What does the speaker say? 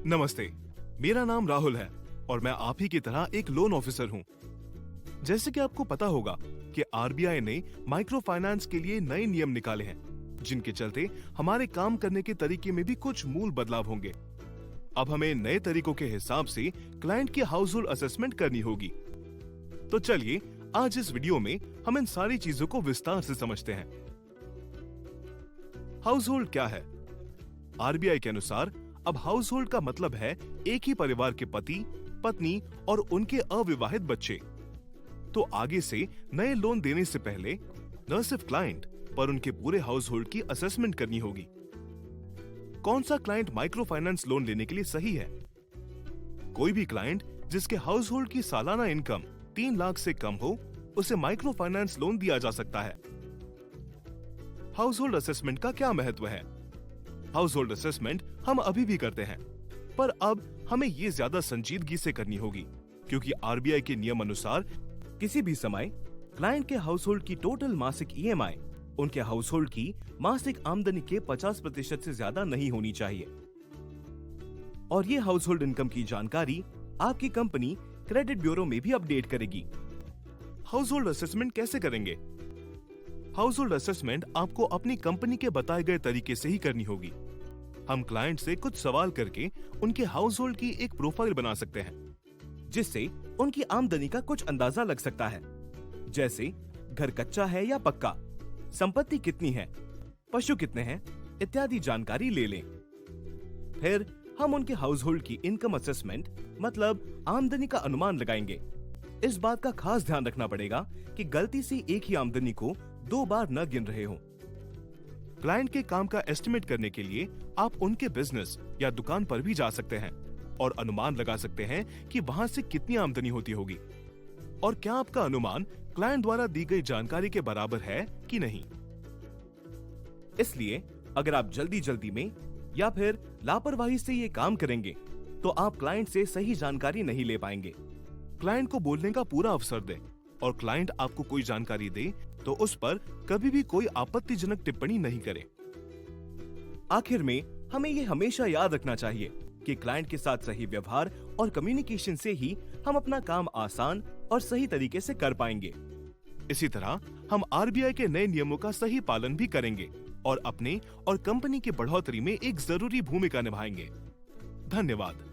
नमस्ते, मेरा नाम राहुल है और मैं आप ही की तरह एक लोन ऑफिसर हूँ। जैसे कि आपको पता होगा कि आरबीआई ने माइक्रो फाइनेंस के लिए नए नियम निकाले हैं, जिनके चलते हमारे काम करने के तरीके में भी कुछ मूल बदलाव होंगे। अब हमें नए तरीकों के हिसाब से क्लाइंट की हाउस होल्ड असेसमेंट करनी होगी। तो चलिए आज इस वीडियो में हम इन सारी चीजों को विस्तार से समझते हैं। हाउस होल्ड क्या है? आरबीआई के अनुसार अब हाउस होल्ड का मतलब है एक ही परिवार के पति, पत्नी और उनके अविवाहित बच्चे। तो आगे से नए लोन देने से पहले न सिर्फ क्लाइंट पर उनके पूरे हाउस होल्ड की असेसमेंट करनी होगी। कौन सा क्लाइंट माइक्रो फाइनेंस लोन लेने के लिए सही है? कोई भी क्लाइंट जिसके हाउस होल्ड की सालाना इनकम 3 लाख से कम हो, उसे माइक्रो फाइनेंस लोन दिया जा सकता है। हाउस होल्ड असेसमेंट का क्या महत्व है? हाउस होल्ड असेसमेंट हम अभी भी करते हैं, पर अब हमें ये ज्यादा संजीदगी से करनी होगी, क्योंकि आरबीआई के नियम अनुसार किसी भी समय क्लाइंट के हाउस होल्ड की टोटल मासिक ईएमआई उनके हाउस होल्ड की मासिक आमदनी के 50% से ज्यादा नहीं होनी चाहिए। और ये हाउस होल्ड इनकम की जानकारी आपकी कंपनी क्रेडिट ब्यूरो में भी अपडेट करेगी। हाउस होल्ड असेसमेंट कैसे करेंगे? हाउस होल्ड असेसमेंट आपको अपनी कंपनी के बताए गए तरीके से ही करनी होगी। हम क्लाइंट से कुछ सवाल करके उनके हाउस होल्ड की एक प्रोफाइल बना सकते हैं, जिससे उनकी आमदनी का कुछ अंदाजा लग सकता है, जैसे घर कच्चा है या पक्का, संपत्ति कितनी है, पशु कितने हैं, इत्यादि जानकारी ले लें। फिर हम उनके हाउस होल्ड की इनकम असेसमेंट मतलब आमदनी का अनुमान लगाएंगे। इस बात का खास ध्यान रखना पड़ेगा कि गलती से एक ही आमदनी को 2 बार न गिन रहे हो। क्लाइंट के काम का एस्टिमेट करने के लिए आप उनके बिजनेस या दुकान पर भी जा सकते हैं और अनुमान लगा सकते हैं कि वहां से कितनी आमदनी होती होगी और क्या आपका अनुमान क्लाइंट द्वारा दी गई जानकारी के बराबर है कि नहीं। इसलिए अगर आप जल्दी में या फिर लापरवाही से ये काम करेंगे तो आप क्लाइंट से सही जानकारी नहीं ले पाएंगे। क्लाइंट को बोलने का पूरा अवसर दें और क्लाइंट आपको कोई जानकारी दे तो उस पर कभी भी कोई आपत्तिजनक टिप्पणी नहीं करें। आखिर में हमें ये हमेशा याद रखना चाहिए कि क्लाइंट के साथ सही व्यवहार और कम्युनिकेशन से ही हम अपना काम आसान और सही तरीके से कर पाएंगे। इसी तरह हम आरबीआई के नए नियमों का सही पालन भी करेंगे और अपने और कंपनी की बढ़ोतरी में एक जरूरी भूमिका निभाएंगे। धन्यवाद।